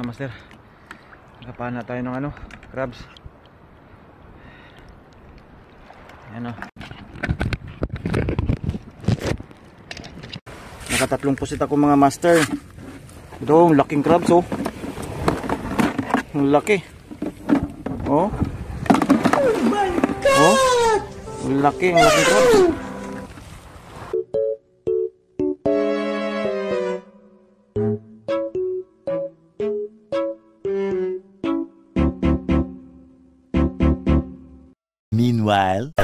mga master. Nakapahan na tayo ng ano, crabs. Ayan o. Nakatatlong pusit ako mga master. Ito, laking crabs oh. Ang laki. Oh. Oh my God! Oh. Ang laking crabs. Meanwhile,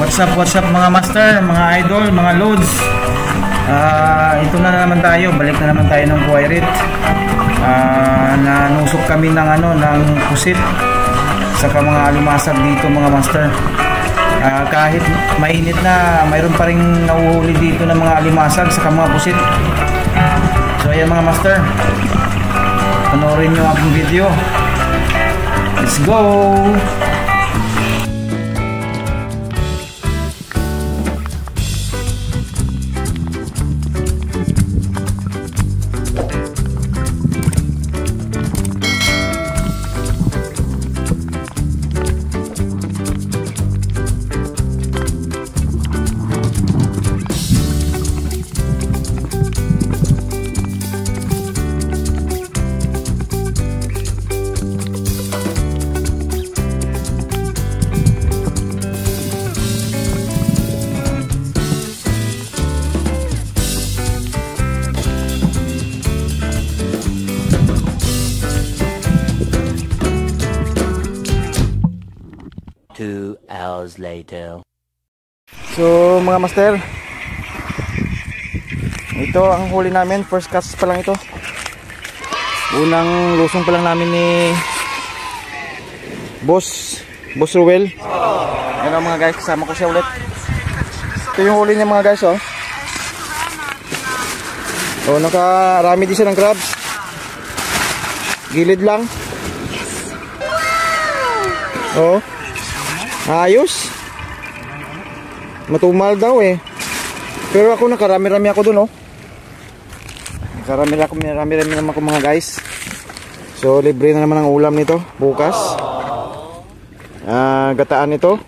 what's up mga master, mga idol, mga loads. Ito na naman tayo, balik na naman tayo ng Kuwait. Nanusok kami ng ng pusit saka mga alimasag dito mga master. Kahit mainit na, mayroon pa rin nauhuli dito ng mga alimasag saka mga pusit. So ayan mga master, panoorin nyo ang video. Let's go! hours later. So mga master, ito ang huli namin. First cast pa lang ito. Unang lusong pa lang namin ni Boss Ruel. Ayan mga guys, kasama ko siya ulit. Ito yung huli niya mga guys oh. Oh, nakarami din siya ng crabs. Gilid lang. Oh. Ayos. Matumal daw eh. Pero ako nakarami-rami ako dun oh. Nakarami-rami naman ako mga guys. So libre na naman ang ulam nito bukas. Gataan nito.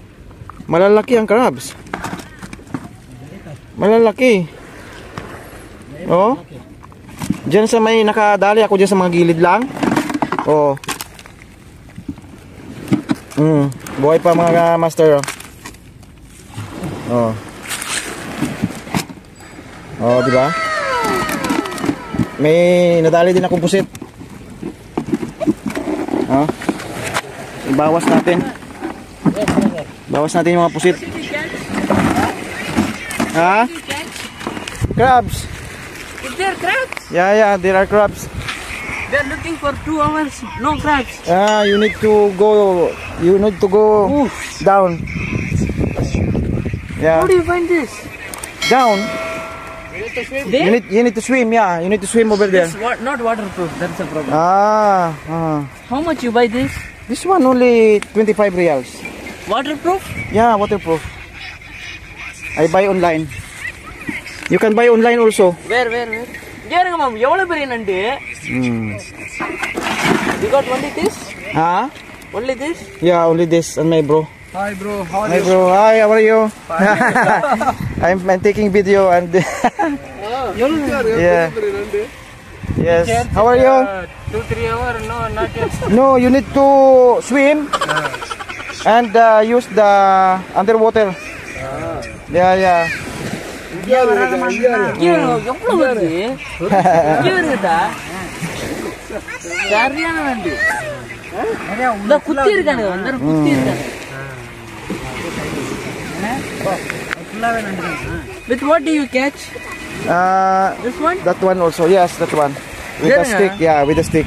Malalaki ang crabs. Malalaki. Oh. Diyan sa may nakadali ako diyan sa mga gilid lang. Oh. Buhay pa mga master. Oh. Oh, di ba? May nadali din akong pusit. Oh. Ibawas natin. Bawas natin yung mga pusit. Ha? Crabs. Is there crabs? Yeah, there are crabs. They are looking for 2 hours. No crabs. You need to go. You need to go down. Yeah. How do you find this? Down. There? You need to swim. Yeah, you need to swim over there. It's not waterproof. That's the problem. How much you buy this? This one only 25 reals. Waterproof? Yeah, waterproof. I buy online. You can buy online also. Where? Geranga ma'am, evlo peri nandi? You got only this? Huh? Only this? Yeah, only this and my bro. Hi bro, how are Hi you? bro, hi, how are you? I'm taking video and yeah. Yes. How are you? 2-3 hours? No, not yet. No, you need to swim and use the underwater. Yeah. எவ்வளவு வருது? இருக்குதா? சரியான நண்டு. இந்த குத்தி இருக்கானுங்க, வந்து குத்தி இருக்கானுங்க. With what do you catch? This one? That one also. Yes, that one. With a stick. Yeah, with a stick.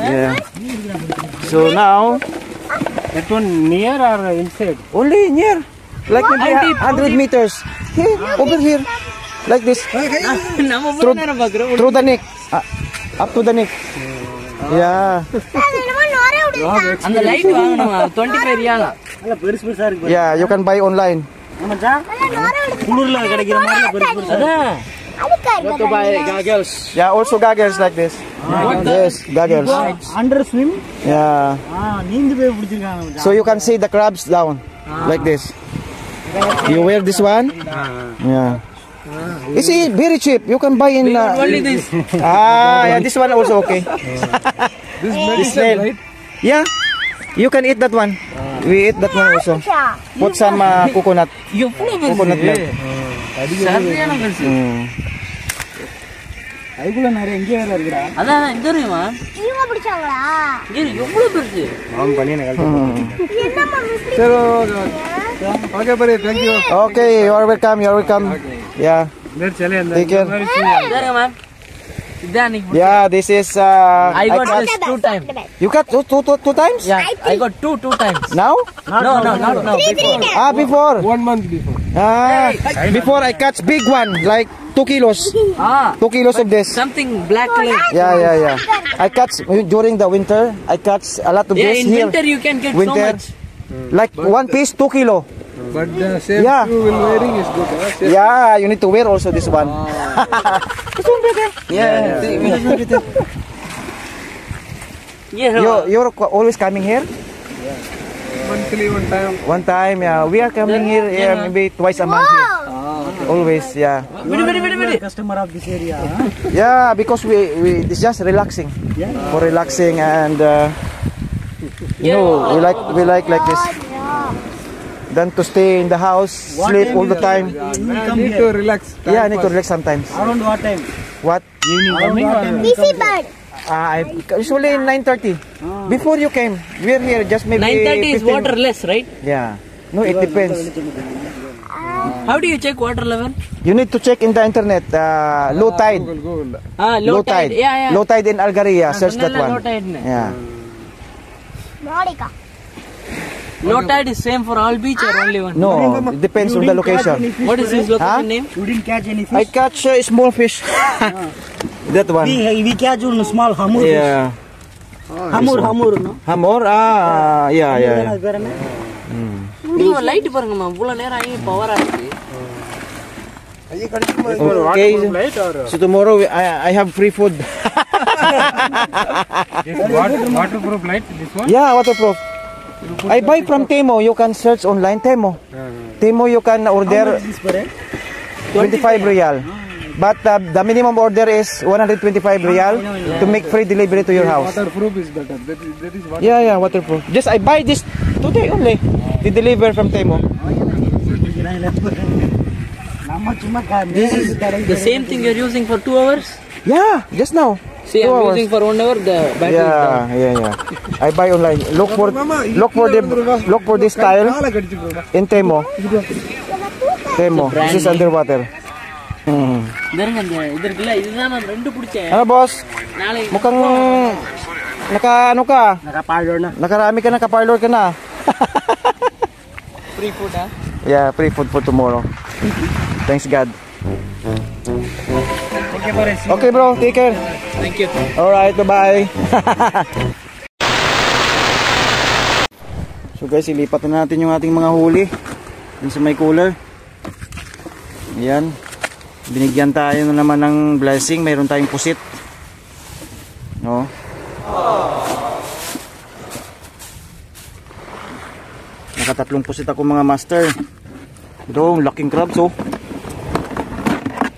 Yeah. So now, that one near or inside? Only near. Like maybe 100 meters. Here, over here. Like this. Through the neck. Up to the neck. Yeah. அந்த லைட் வாங்கணும் 25 ரியாலா. நல்ல பெருசு பெருசா இருக்கு. Yeah, you can buy online. மச்சான். குளூர்ல கிடைக்கிற மாதிரி பெருசு பெருசா. அதான் What to buy goggles? Yeah, also goggles like this. Yes, goggles. Under swim? Yeah. So you can see the crabs down like this. You wear this one? Yeah. It's very cheap. You can buy in. Only this. Yeah, this one also okay. This snail, right? Yeah, you can eat that one. We eat that one also. Put some coconut. Coconut milk. அதான் இந்த தெரியுமா இவங்க பிடிச்சாங்களா இது எவ்வளவு பெருசு நான் பண்ணினே Okay, buddy, thank you. Okay, you are welcome. You are welcome. Yeah. Take care. there man Yeah, this is. I got this 2 times. You got two times? Yeah, I got 2 times. Now? No, before. Before. 1 month before. Before I catch big one, like 2 kilos. 2 kilos of this. Something black color. Yeah. I catch during the winter. I catch a lot of Yeah, this in here. winter you can get Winter. so much. Like one piece, 2 kilo. But the same Yeah. shoe will wearing is good. Huh? Yeah, you need to wear also this one. This one better. Yeah. You're always coming here? Monthly one time. One time, yeah. We are coming here maybe twice a month here. Always, yeah. Very. Customer of this area. Yeah, because we it's just relaxing. For relaxing and you know, we like this. Than to stay in the house, sleep all the time. I need to relax. Yeah, I need to relax sometimes. Around what time? What? Busy bird. Usually 9:30. Before you came, we're here just maybe 9:30 is 15. waterless, right? Yeah. No, it depends. How do you check water level? You need to check in the internet. Low tide. Google. Low tide. Yeah. Low tide in Algaria. Search that one. Low tide. Yeah. Monica. Low tide is same for all beach or only one? No, it depends on the location. What is his location name? You didn't catch any fish? I catch small fish. That one. We catch one small hamur. Yeah. Hamur, no? Hamor? Yeah. நீங்க லைட் பாருங்கம்மா இவ்வளவு நேரம் ஆகி பவர் ஆயிடுச்சு. Okay. So tomorrow I have free food. Waterproof light, this one? Yeah, waterproof. I buy from Temo. You can search online Temo. Temo you can order 25 real. But the minimum order is 125 real to make free delivery to your house. Waterproof is better. That is what. Yeah, waterproof. Just I buy this today only. They deliver from Temo. This is the same thing you're using for 2 hours? Yeah, just now. See, 2 I'm hours. using for 1 hour, the battery is down. Yeah. I buy online. Look for this tile in Temo. Temo. This is underwater. இதருங்க இந்த இது இருக்குல்ல இதுதான் நான் 2 பிடிச்சேன். Ano boss? நாளை Mukhang ano ka? Naka-parlor na. Nakarami ka na, kaparlor ka na. free food ah. Yeah, free food for tomorrow. Thanks God. Okay bro, take care. Thank you. Alright, bye-bye. So guys, ilipat na natin yung ating mga huli dun sa may cooler. Ayan. Binigyan tayo na naman ng blessing. Mayroon tayong pusit. No? Nakatatlong pusit ako mga master. Ito, ang laking crabs oh.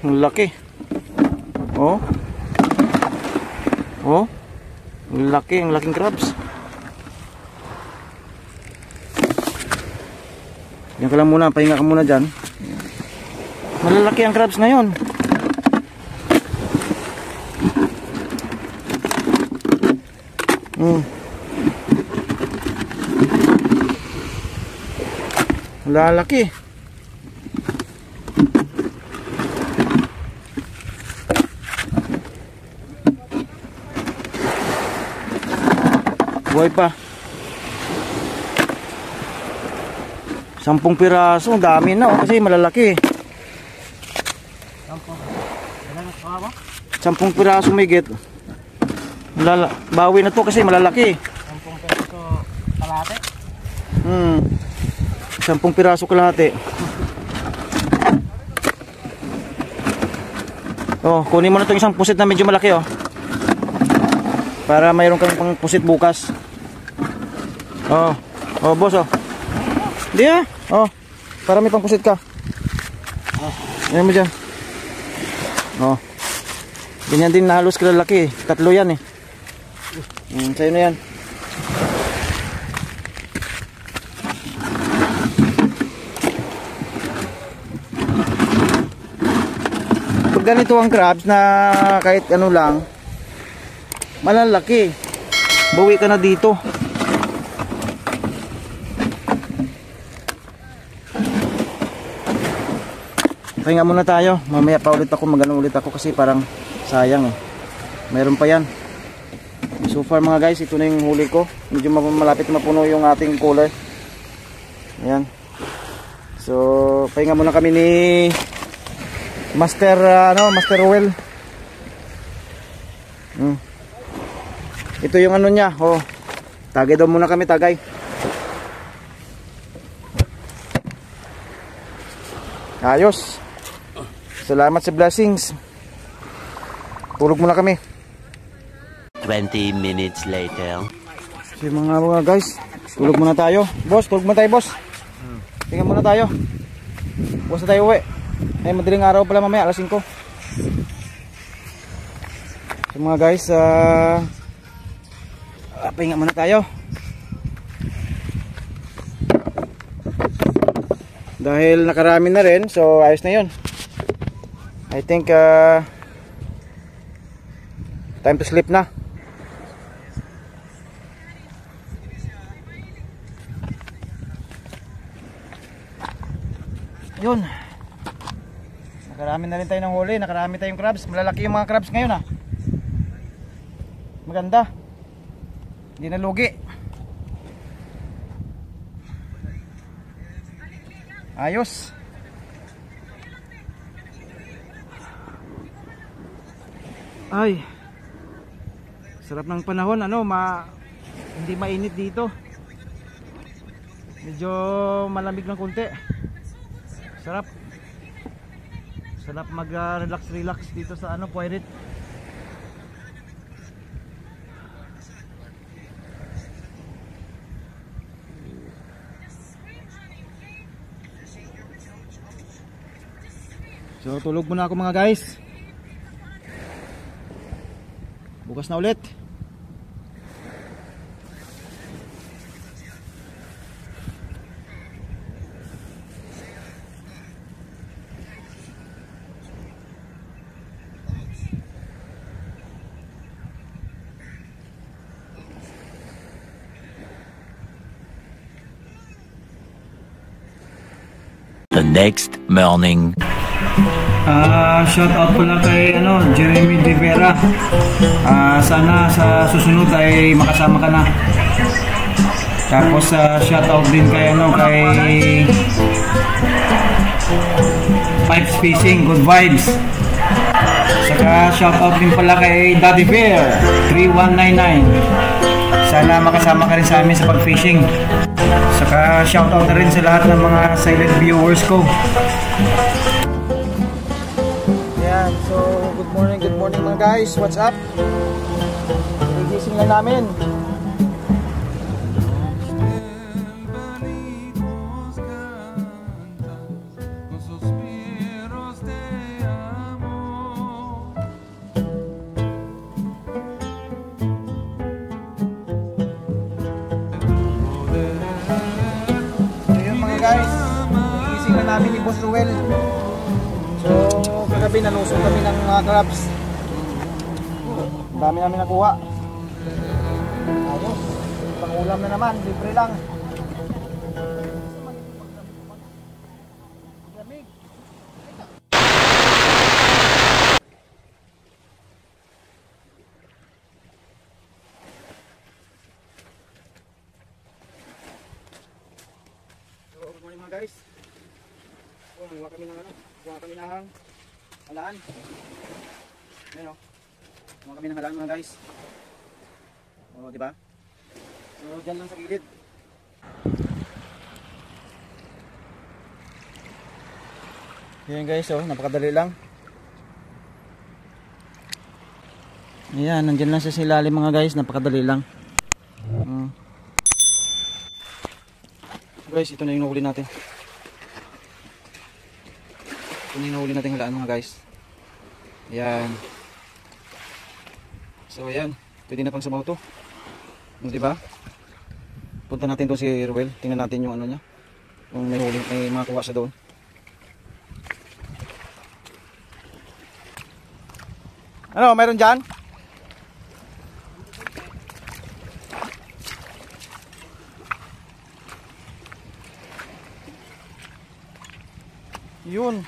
Ang laki. Oh. Oh. Ang laking crabs. Yan ka lang muna, pahinga ka muna dyan. Malalaki ang crabs ngayon. Malalaki. Buhay pa. 10 piraso, dami na oh, kasi malalaki. 10 piraso may get. Bawi na to kasi malalaki. 10 peso kalahati. 10 piraso kalahati. Oh, kunin mo na itong isang pusit na medyo malaki oh. Para mayroon kang pang pusit bukas. Oh, oh boss oh. Di ah. Oh, para may pang pusit ka. Ayan mo dyan. Oh. Ganyan din na halos kalalaki eh. 3 yan eh. Sa'yo na yan. Pag ganito ang crabs na kahit ano lang malalaki, bawi ka na dito. Pahinga muna tayo, mamaya pa ulit ako, magano ulit ako kasi parang sayang eh. Mayroon pa yan. So far mga guys, ito na yung huli ko. Medyo malapit na mapuno yung ating cooler. Ayan. So pahinga muna kami ni Master Master Rowell. Ito yung ano niya. Oh. Tagay daw muna kami, tagay. Ayos. Salamat sa blessings. Tulog muna kami. 20 minutes later. So mga guys, tulog muna tayo. Boss, tulog muna tayo, boss. Tingnan muna tayo. Boss na tayo uwi. Ay, madaling araw pala mamaya, alas 5. So mga guys, pahinga muna tayo. Dahil nakarami na rin, so ayos na yun. I think time to sleep na. Yun. Nakarami na rin tayo ng huli, nakarami tayong crabs. Malalaki yung mga crabs ngayon ah. Maganda. Hindi na lugi. Ayos. Ay. Sarap ng panahon, hindi mainit dito. Medyo malamig ng konti. Sarap. Sarap mag-relax dito sa Poiret. So tulog muna ako mga guys. Bukas na ulit. The next morning. Shout out pala kay Jeremy De Vera. Sana sa susunod ay makasama ka na. Tapos shout out din kay Pipes Fishing, good vibes. Saka shout out din pala kay Daddy Bear 3199. Sana makasama ka rin sa amin sa pag-fishing. Saka shout out na rin sa lahat ng mga silent viewers ko. So, good morning mga guys. What's up? Gigising lang namin. Ayun mga guys, gigising lang namin ni Boss Rowell. So, kagabi nanusok kami ng mga crabs. Dami namin nakuha. Ayos, pang-ulam na naman, libre lang. So, good morning mga guys. Kuha kami ng halaan. Ayan o. Kuha kami ng halaan mga guys. O, diba? So, dyan lang sa gilid. Yan guys, napakadali lang. Ayan, nandyan lang siya sa ilalim mga guys. Napakadali lang. Guys, ito na yung nahuli natin. Ito na yung nahuli natin halaan mga guys. Ayan. So ayan, pwede na pang sabaw to. Diba? Punta natin doon si Ruel. Tingnan natin yung ano niya. Kung may huli, may makakuha siya doon. Ano, mayroon dyan? Yun.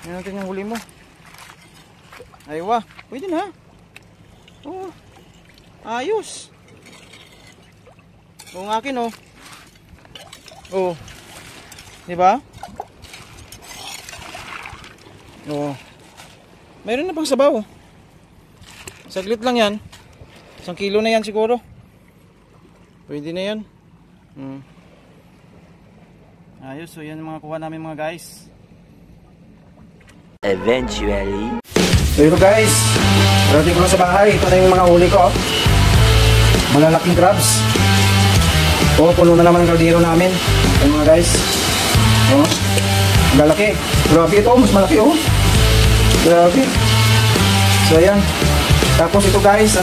Yan natin yung huli mo. Aywa. Pwede na. Oh. Ayos. O ang akin oh. Oh. Diba? Oh. Mayroon na pang sabaw. Saglit lang yan. 1 kilo na yan siguro. Pwede na yan. Ayos. So yan ang mga kuha namin mga guys. Eventually. So yun guys, parating ko na sa bahay. Ito na yung mga huli ko. Malalaking crabs. Puno na naman ang kaldero namin. Ayan mga guys. Malaki. Grabe ito, mas malaki oh. Grabe. So ayan. Tapos ito guys,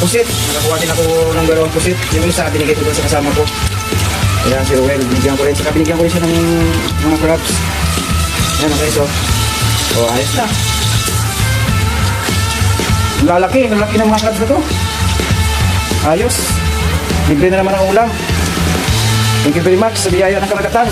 pusit. Nakakuha din ako ng 2 pusit. Yung isa, binigay ko doon sa kasama ko. Ayan si Ruel, binigyan ko rin. Saka binigyan ko rin siya ng mga crabs. Ayan guys oh. Oh, ayos na. Lalaki ng mga crabs na to. Ayos. Libre na naman ang ulam. Thank you very much sa biyaya ng karagatan.